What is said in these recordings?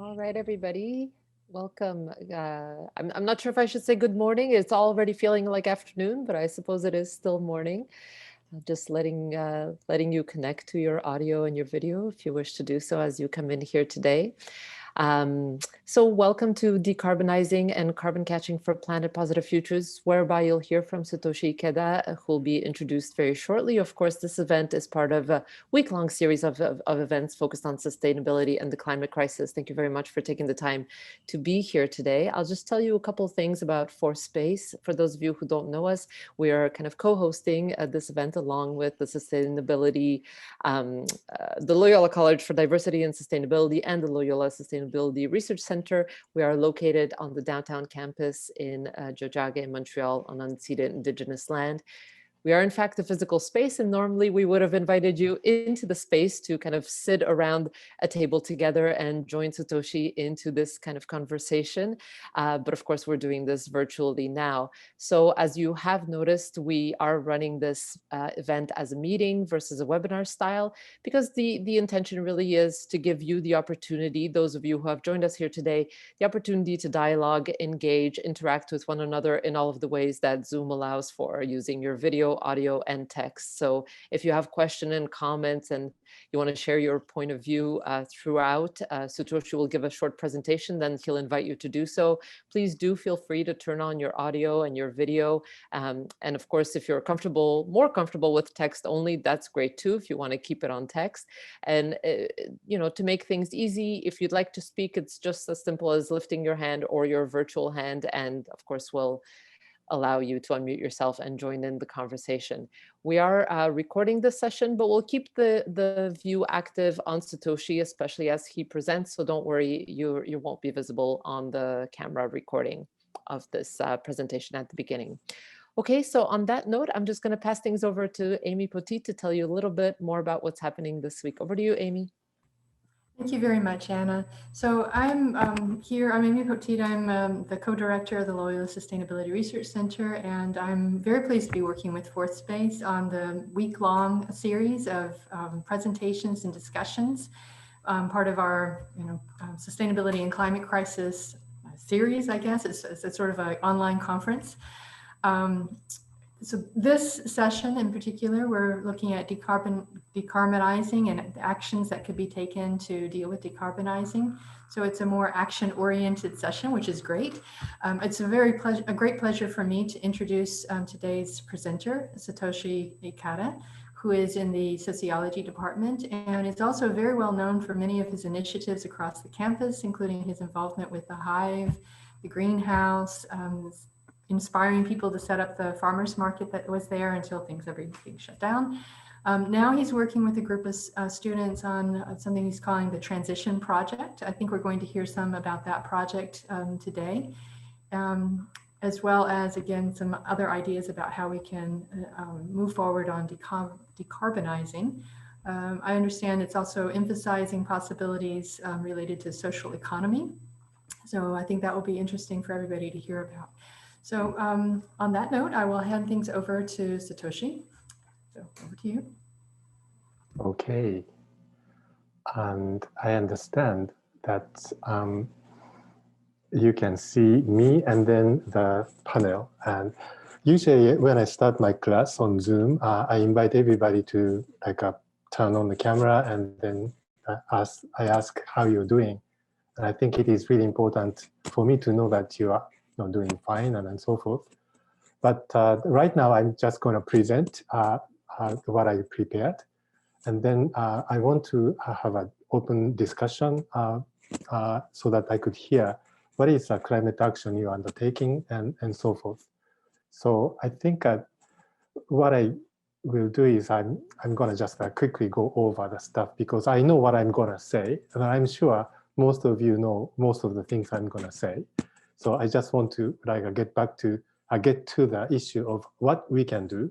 All right, everybody, welcome. I'm not sure if I should say good morning. It's already feeling like afternoon, but I suppose it is still morning. Just letting you connect to your audio and your video if you wish to do so as you come in here today. So welcome to Decarbonizing and Carbon Catching for Planet Positive Futures, whereby you'll hear from Satoshi Ikeda, who will be introduced very shortly. Of course, this event is part of a week-long series of events focused on sustainability and the climate crisis. Thank you very much for taking the time to be here today. I'll just tell you a couple of things about Fourth Space. For those of you who don't know us, we are kind of co-hosting this event along with the sustainability, the Loyola College for Diversity and Sustainability and the Loyola Sustainability Research Center. We are located on the downtown campus in Tiohtià:ke in Montreal on unceded Indigenous land. We are in fact a physical space, and normally we would have invited you into the space to kind of sit around a table together and join Satoshi into this kind of conversation. But of course, we're doing this virtually now. So as you have noticed, we are running this event as a meeting versus a webinar style, because the intention really is to give you the opportunity, those of you who have joined us here today, the opportunity to dialogue, engage, interact with one another in all of the ways that Zoom allows for, using your video, audio, and text. So if you have questions and comments and you want to share your point of view throughout, Satoshi will give a short presentation, then he'll invite you to do so. Please do feel free to turn on your audio and your video. And of course, if you're more comfortable with text only, that's great too, if you want to keep it on text. And, to make things easy, if you'd like to speak, it's just as simple as lifting your hand or your virtual hand. And of course, we'll allow you to unmute yourself and join in the conversation. We are recording this session, but we'll keep the view active on Satoshi, especially as he presents. So don't worry, you won't be visible on the camera recording of this presentation at the beginning. Okay, so on that note, I'm just going to pass things over to Amy Potit to tell you a little bit more about what's happening this week. Over to you, Amy. Thank you very much, Anna. So I'm here, I'm Amy Potit, I'm the co-director of the Loyola Sustainability Research Center, and I'm very pleased to be working with Fourth Space on the week-long series of presentations and discussions, part of our sustainability and climate crisis series, I guess. It's sort of an online conference. So this session in particular, we're looking at decarbonizing and actions that could be taken to deal with decarbonizing. So it's a more action-oriented session, which is great. It's a great pleasure for me to introduce today's presenter, Satoshi Ikeda, who is in the sociology department and is also very well known for many of his initiatives across the campus, including his involvement with the Hive, the greenhouse, inspiring people to set up the farmers market that was there until everything shut down. Now he's working with a group of students on something he's calling the Transition Project. I think we're going to hear some about that project today, as well as, again, some other ideas about how we can move forward on decarbonizing. I understand it's also emphasizing possibilities related to social economy. So I think that will be interesting for everybody to hear about. So on that note, I will hand things over to Satoshi. So over to you. Okay. And I understand that you can see me and then the panel. And usually when I start my class on Zoom, I invite everybody to turn on the camera and then I ask how you're doing. And I think it is really important for me to know that you are doing fine and so forth. But right now, I'm just going to present what I prepared. And then I want to have an open discussion so that I could hear what is the climate action you're undertaking and so forth. So I think what I will do is I'm going to just quickly go over the stuff because I know what I'm going to say. And I'm sure most of you know most of the things I'm going to say. So I just want to get to the issue of what we can do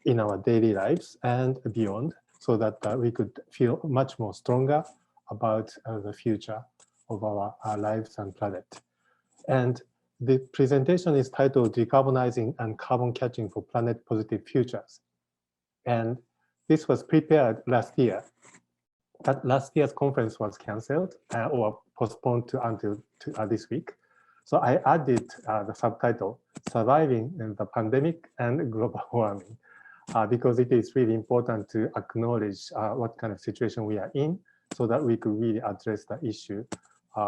in our daily lives and beyond, so that we could feel much more stronger about the future of our lives and planet. And the presentation is titled Decarbonizing and Carbon Catching for Planet Positive Futures. And this was prepared last year. that last year's conference was canceled or postponed until this week. So I added the subtitle, Surviving in the Pandemic and Global Warming, because it is really important to acknowledge what kind of situation we are in so that we could really address the issue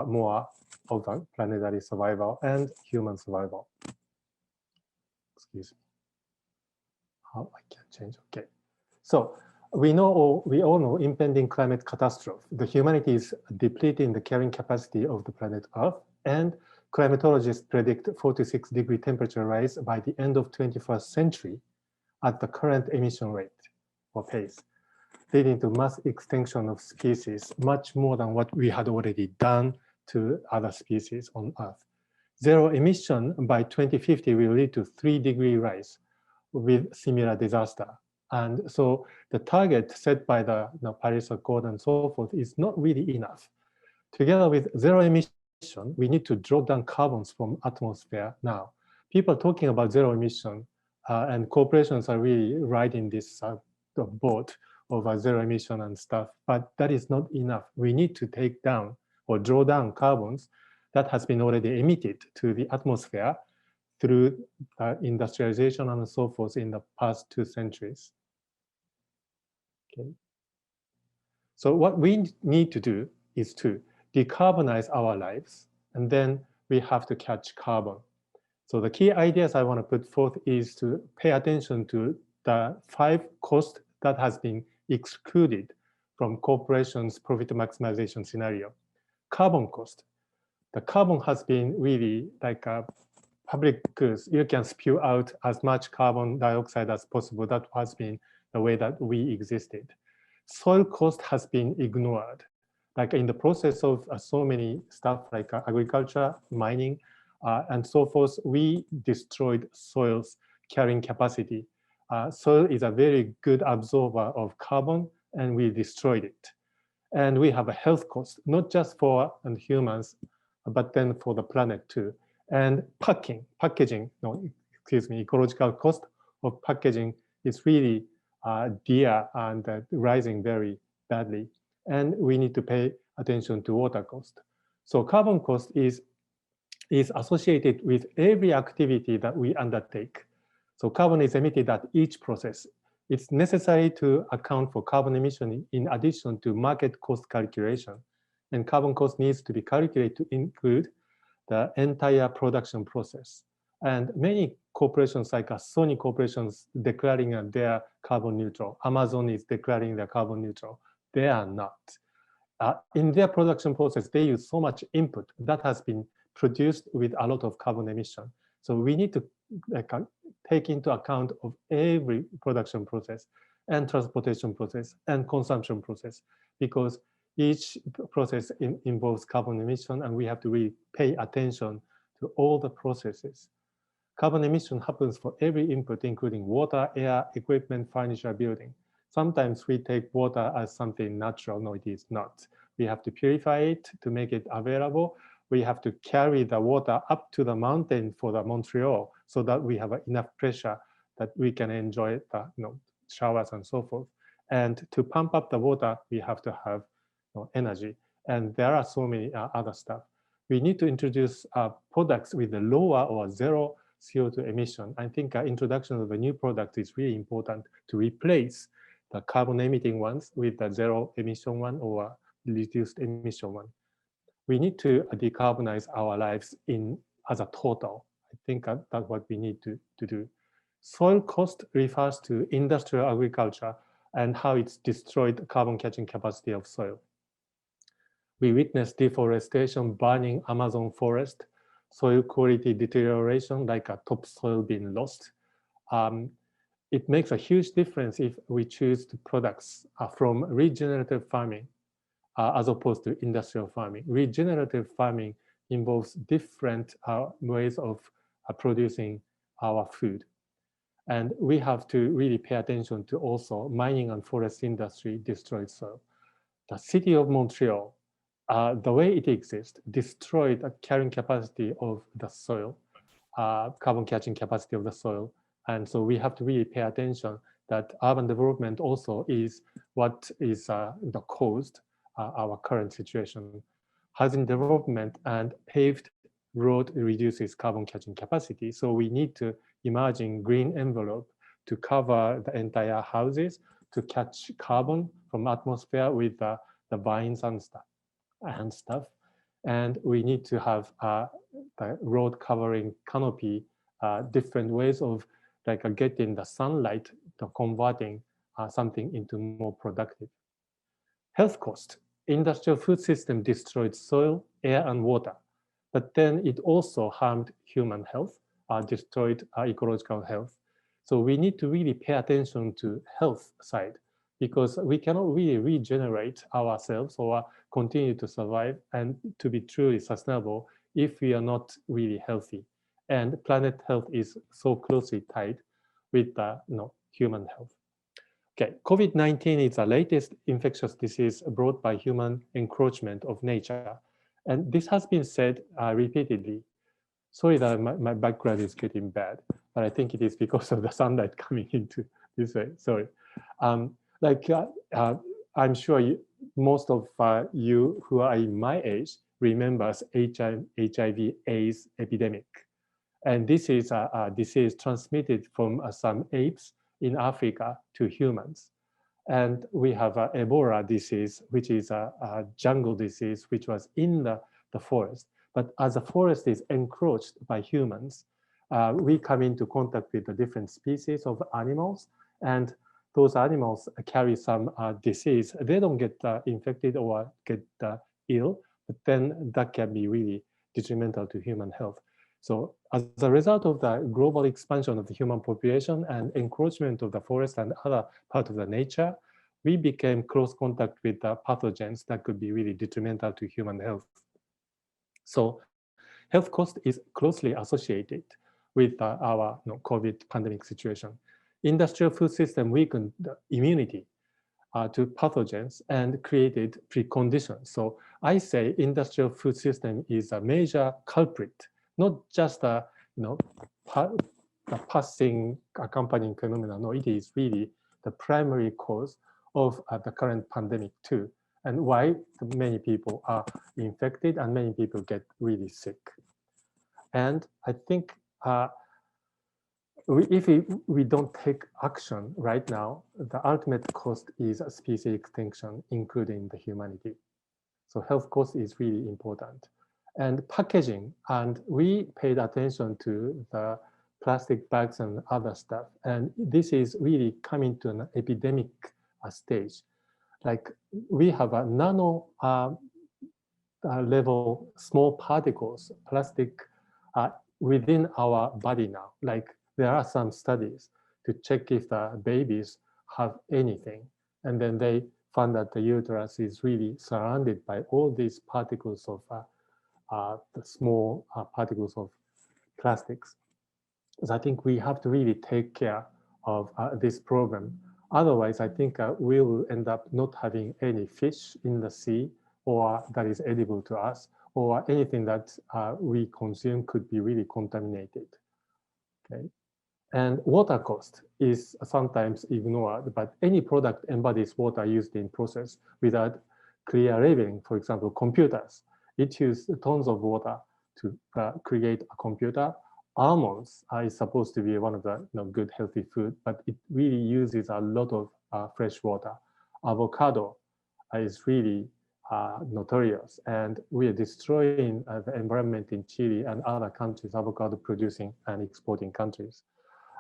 more of the planetary survival and human survival. Excuse me. How I can change, okay. So we all know impending climate catastrophe. The humanity is depleting the carrying capacity of the planet Earth, and climatologists predict 46-degree temperature rise by the end of 21st century at the current emission rate or pace, leading to mass extinction of species, much more than what we had already done to other species on Earth. Zero emission by 2050 will lead to 3-degree rise with similar disaster. And so the target set by the Paris Accord and so forth is not really enough. Together with zero emission, we need to draw down carbons from atmosphere now. People are talking about zero emission and corporations are really riding this boat of zero emission and stuff, but that is not enough. We need to take down or draw down carbons that has been already emitted to the atmosphere through industrialization and so forth in the past 2 centuries. Okay. So what we need to do is to decarbonize our lives, and then we have to catch carbon. So the key ideas I want to put forth is to pay attention to the 5 costs that has been excluded from corporations' profit maximization scenario. Carbon cost. The carbon has been really like a public goods. You can spew out as much carbon dioxide as possible. That has been the way that we existed. Soil cost has been ignored. Like in the process of so many stuff like agriculture, mining, and so forth, we destroyed soil's carrying capacity. Soil is a very good absorber of carbon, and we destroyed it. And we have a health cost, not just for humans, but then for the planet too. And ecological cost of packaging is really dear and rising very badly. And we need to pay attention to water cost. So carbon cost is associated with every activity that we undertake. So carbon is emitted at each process. It's necessary to account for carbon emission in addition to market cost calculation. And carbon cost needs to be calculated to include the entire production process. And many corporations like Sony corporations declaring their carbon neutral. Amazon is declaring their carbon neutral. They are not. In their production process, they use so much input that has been produced with a lot of carbon emission. So we need to take into account of every production process and transportation process and consumption process, because each process involves carbon emission, and we have to really pay attention to all the processes. Carbon emission happens for every input, including water, air, equipment, furniture, building. Sometimes we take water as something natural. No, it is not. We have to purify it to make it available. We have to carry the water up to the mountain for the Montreal so that we have enough pressure that we can enjoy the showers and so forth. And to pump up the water, we have to have energy. And there are so many other stuff. We need to introduce products with a lower or zero CO2 emission. I think introduction of a new product is really important to replace the carbon emitting ones with the zero emission one or reduced emission one. We need to decarbonize our lives as a total. I think that's what we need to do. Soil cost refers to industrial agriculture and how it's destroyed carbon catching capacity of soil. We witness deforestation, burning Amazon forest, soil quality deterioration, like a topsoil being lost. It makes a huge difference if we choose the products from regenerative farming as opposed to industrial farming. Regenerative farming involves different ways of producing our food. And we have to really pay attention to also mining and forest industry destroyed soil. The city of Montreal, the way it exists, destroyed the carrying capacity of the soil, carbon catching capacity of the soil. And so we have to really pay attention that urban development also is what is caused our current situation. Housing development and paved road reduces carbon catching capacity. So we need to imagine green envelope to cover the entire houses to catch carbon from atmosphere with the vines and stuff. And we need to have the road covering canopy, different ways of like getting the sunlight to converting something into more productive. Health cost. Industrial food system destroyed soil, air, and water, but then it also harmed human health, destroyed ecological health. So we need to really pay attention to health side because we cannot really regenerate ourselves or continue to survive and to be truly sustainable if we are not really healthy. And planet health is so closely tied with human health. Okay, COVID-19 is the latest infectious disease brought by human encroachment of nature. And this has been said repeatedly. Sorry that my background is getting bad, but I think it is because of the sunlight coming into this way. Sorry. I'm sure most of you who are in my age remembers HIV/AIDS epidemic. And this is a disease transmitted from some apes in Africa to humans. And we have Ebola disease, which is a jungle disease, which was in the forest. But as the forest is encroached by humans, we come into contact with the different species of animals, and those animals carry some disease. They don't get infected or get ill, but then that can be really detrimental to human health. So as a result of the global expansion of the human population and encroachment of the forest and other parts of the nature, we became close contact with the pathogens that could be really detrimental to human health. So health cost is closely associated with our COVID pandemic situation. Industrial food system weakened the immunity to pathogens and created preconditions. So I say industrial food system is a major culprit, not just a passing accompanying phenomenon. No, it is really the primary cause of the current pandemic too, and why many people are infected and many people get really sick. And I think if we don't take action right now, the ultimate cost is a species extinction, including the humanity. So health cost is really important. And packaging, and we paid attention to the plastic bags and other stuff. And this is really coming to an epidemic stage. Like we have a nano level small particles, plastic within our body now. Like there are some studies to check if the babies have anything. And then they found that the uterus is really surrounded by all these particles of the small particles of plastics. So I think we have to really take care of this problem. Otherwise, I think we will end up not having any fish in the sea or that is edible to us, or anything that we consume could be really contaminated. Okay. And water cost is sometimes ignored, but any product embodies water used in process without clear labeling. For example, computers, it uses tons of water to create a computer. Almonds is supposed to be one of the good healthy food, but it really uses a lot of fresh water. Avocado is really notorious, and we are destroying the environment in Chile and other countries, avocado producing and exporting countries.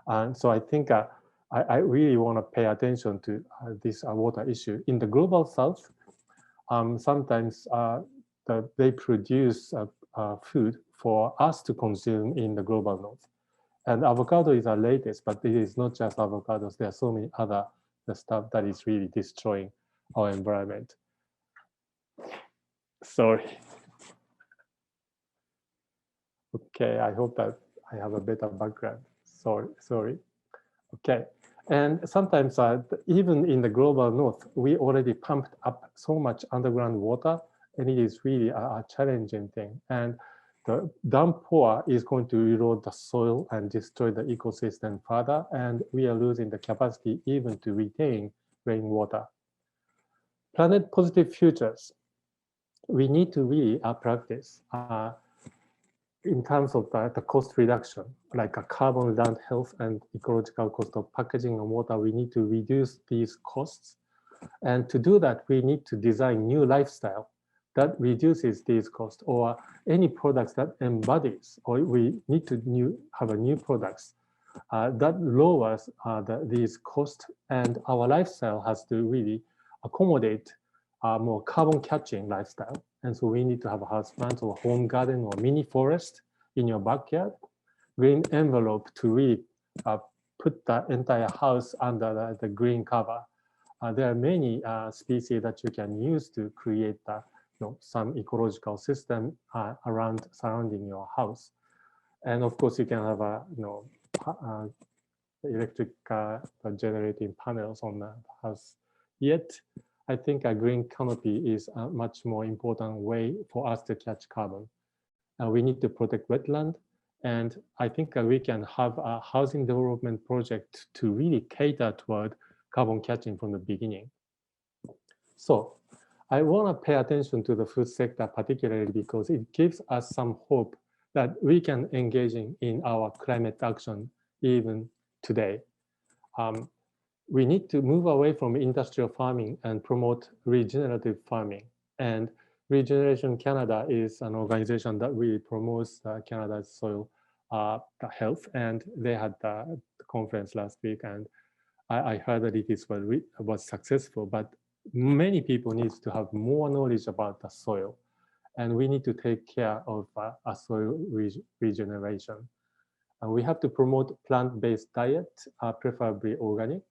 And so I think I really want to pay attention to this water issue. In the global south, sometimes they produce food for us to consume in the global north. And avocado is our latest, but it is not just avocados. There are so many other stuff that is really destroying our environment. Sorry. Okay, I hope that I have a better background. Sorry. Okay, and sometimes even in the global north, we already pumped up so much underground water, and it is really a challenging thing. And the downpour is going to erode the soil and destroy the ecosystem further, and we are losing the capacity even to retain rainwater. Planet positive futures, we need to really practice in terms of the cost reduction, like a carbon, land, health, and ecological cost of packaging and water. We need to reduce these costs. And to do that, we need to design new lifestyle that reduces these costs, or any products that embodies, or we need to have a new products that lowers these costs, and our lifestyle has to really accommodate a more carbon catching lifestyle. And so we need to have a house plant or home garden or mini forest in your backyard, green envelope to really put the entire house under the green cover. There are many species that you can use to create some ecological system surrounding your house. And of course, you can have a electric generating panels on the house. Yet, I think a green canopy is a much more important way for us to catch carbon. We need to protect wetland, and I think we can have a housing development project to really cater toward carbon catching from the beginning. So I want to pay attention to the food sector particularly because it gives us some hope that we can engage in our climate action even today. We need to move away from industrial farming and promote regenerative farming. And Regeneration Canada is an organization that really promotes Canada's soil health, and they had the conference last week, and I heard that it was successful, but many people need to have more knowledge about the soil, and we need to take care of a soil regeneration. We have to promote plant-based diet, preferably organic,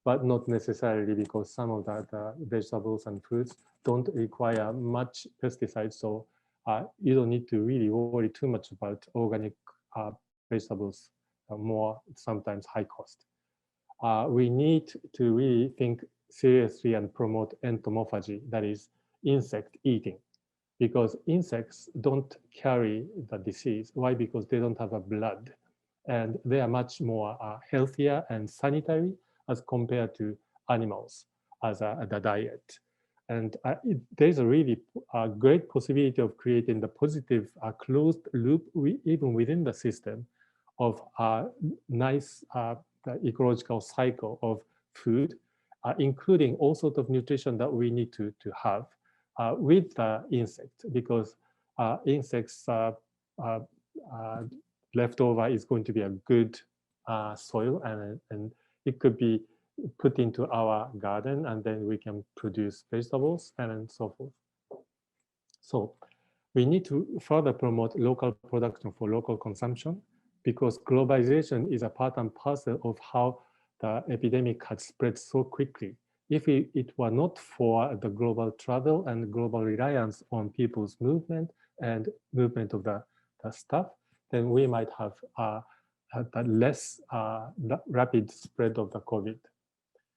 but not necessarily, because some of the vegetables and fruits don't require much pesticides. So you don't need to really worry too much about organic vegetables, more sometimes high cost. We need to really think seriously and promote entomophagy, that is insect eating, because insects don't carry the disease. Why? Because they don't have a blood, and they are much more healthier and sanitary as compared to animals as the diet. And there's a really great possibility of creating the positive closed loop even within the system of a nice the ecological cycle of food, including all sorts of nutrition that we need to have with the insect, because insects leftover is going to be a good soil, and it could be put into our garden, and then we can produce vegetables and so forth. So we need to further promote local production for local consumption, because globalization is a part and parcel of how the epidemic had spread so quickly. If it were not for the global travel and global reliance on people's movement and movement of the stuff, then we might have a less rapid spread of the COVID.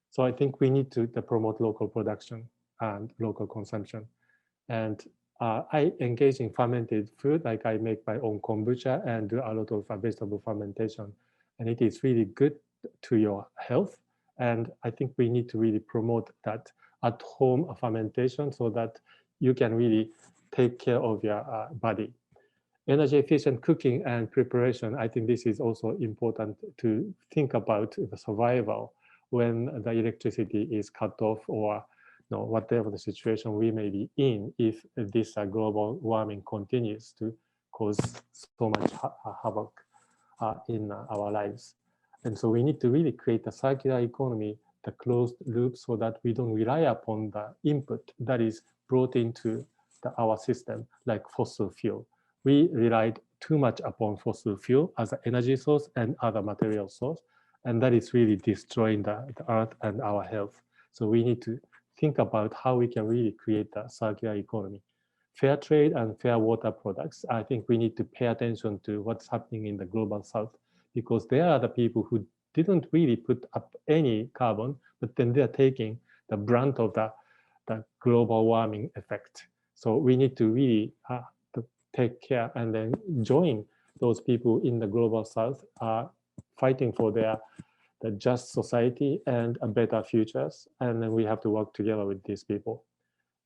So I think we need to promote local production and local consumption. And I engage in fermented food, like I make my own kombucha and do a lot of vegetable fermentation. And it is really good to your health. And I think we need to really promote that at-home fermentation so that you can really take care of your body. Energy efficient cooking and preparation, I think this is also important to think about the survival when the electricity is cut off, or whatever the situation we may be in, if this global warming continues to cause so much havoc in our lives. And so we need to really create a circular economy, the closed loop, so that we don't rely upon the input that is brought into our system, like fossil fuel. We relied too much upon fossil fuel as an energy source and other material source, and that is really destroying the earth and our health. So we need to think about how we can really create a circular economy. Fair trade and fair water products, I think we need to pay attention to what's happening in the global south, because they are the people who didn't really put up any carbon, but then they're taking the brunt of the global warming effect. So we need to really take care and then join those people in the global south fighting for the just society and a better futures. And then we have to work together with these people.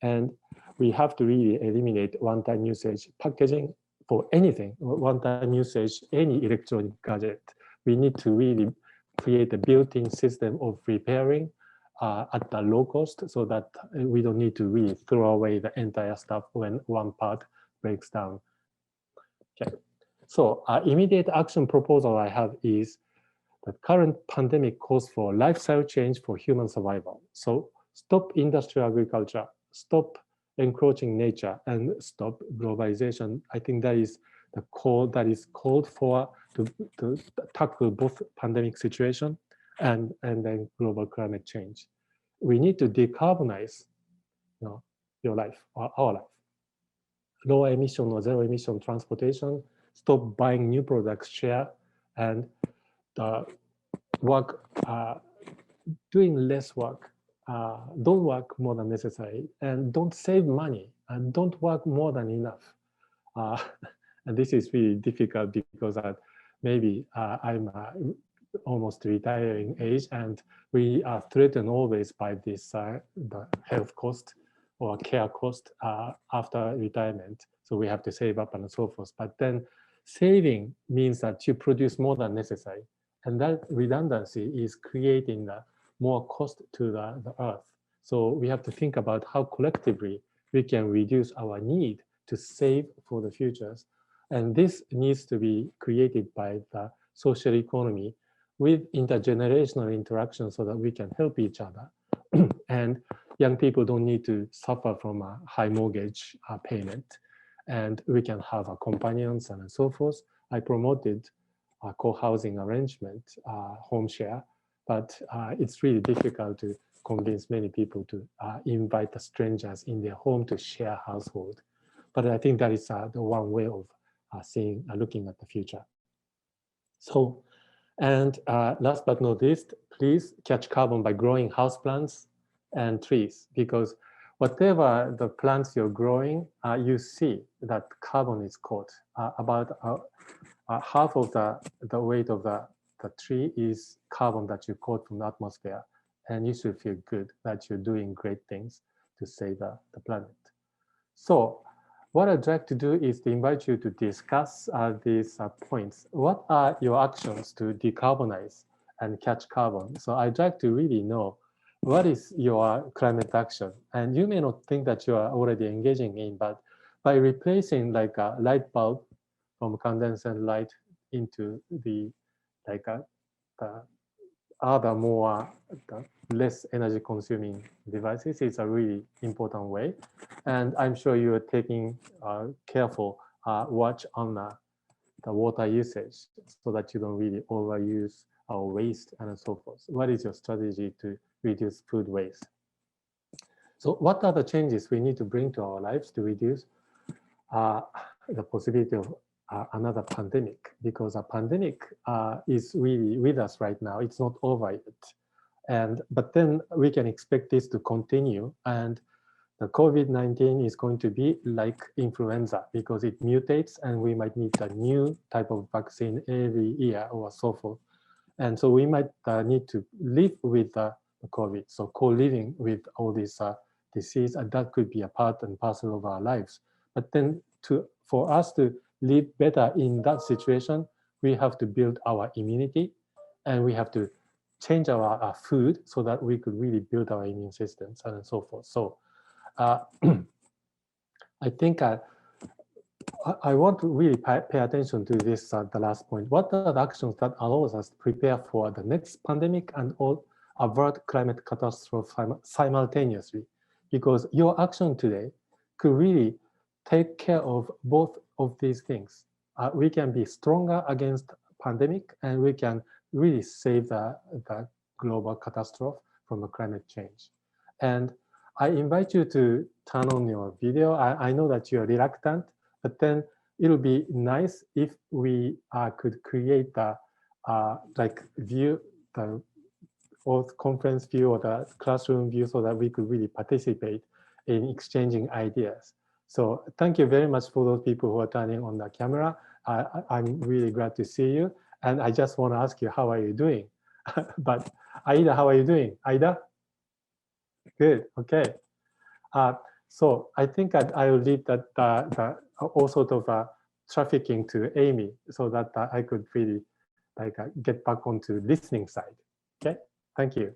And we have to really eliminate one-time usage packaging for anything, one-time usage, any electronic gadget. We need to really create a built-in system of repairing at a low cost so that we don't need to really throw away the entire stuff when one part breaks down. Okay. So immediate action proposal I have is the current pandemic calls for lifestyle change for human survival. So stop industrial agriculture, stop encroaching nature, and stop globalization. I think that is the call that is called for to tackle both pandemic situation and then global climate change. We need to decarbonize, your life, or our life. Low emission or zero emission transportation, stop buying new products, share, and work, doing less work. Don't work more than necessary, and don't save money, and don't work more than enough. And this is really difficult because maybe I'm almost retiring age, and we are threatened always by this the health cost or care cost after retirement. So we have to save up and so forth. But then saving means that you produce more than necessary. And that redundancy is creating more cost to the earth. So we have to think about how collectively we can reduce our need to save for the futures. And this needs to be created by the social economy with intergenerational interaction so that we can help each other. And young people don't need to suffer from a high mortgage payment. And we can have companions and so forth. I promoted a co-housing arrangement, home share, but it's really difficult to convince many people to invite the strangers in their home to share household. But I think that is the one way of looking at the future. So, and last but not least, please catch carbon by growing houseplants and trees, because whatever the plants you're growing, you see that carbon is caught. About half of the weight of the tree is carbon that you caught from the atmosphere. And you should feel good that you're doing great things to save the planet. So what I'd like to do is to invite you to discuss these points. What are your actions to decarbonize and catch carbon? So I'd like to really know what is your climate action? And you may not think that you are already engaging in, but by replacing like a light bulb from condensate light into the other more less energy consuming devices is a really important way. And I'm sure you are taking careful watch on the water usage so that you don't really overuse or waste and so forth. What is your strategy to reduce food waste? So what are the changes we need to bring to our lives to reduce the possibility of another pandemic? Because a pandemic is really with us right now. It's not over yet. But then we can expect this to continue, and the COVID-19 is going to be like influenza because it mutates and we might need a new type of vaccine every year or so forth. And so we might need to live with the COVID. So co-living with all this disease, and that could be a part and parcel of our lives. But then for us to live better in that situation, we have to build our immunity, and we have to change our food so that we could really build our immune systems and so forth. So I think I want to really pay attention to this, the last point. What are the actions that allow us to prepare for the next pandemic and avert climate catastrophe simultaneously? Because your action today could really take care of both of these things. We can be stronger against pandemic, and we can really save the global catastrophe from the climate change. And I invite you to turn on your video. I know that you're reluctant, but then it'll be nice if we could create the view, the conference view or the classroom view, so that we could really participate in exchanging ideas. So thank you very much for those people who are turning on the camera. I'm really glad to see you. And I just want to ask you, how are you doing? But Aida, how are you doing? Aida? Good, okay. So I think I will leave that all sort of trafficking to Amy so that I could really like get back onto listening side. Okay, thank you.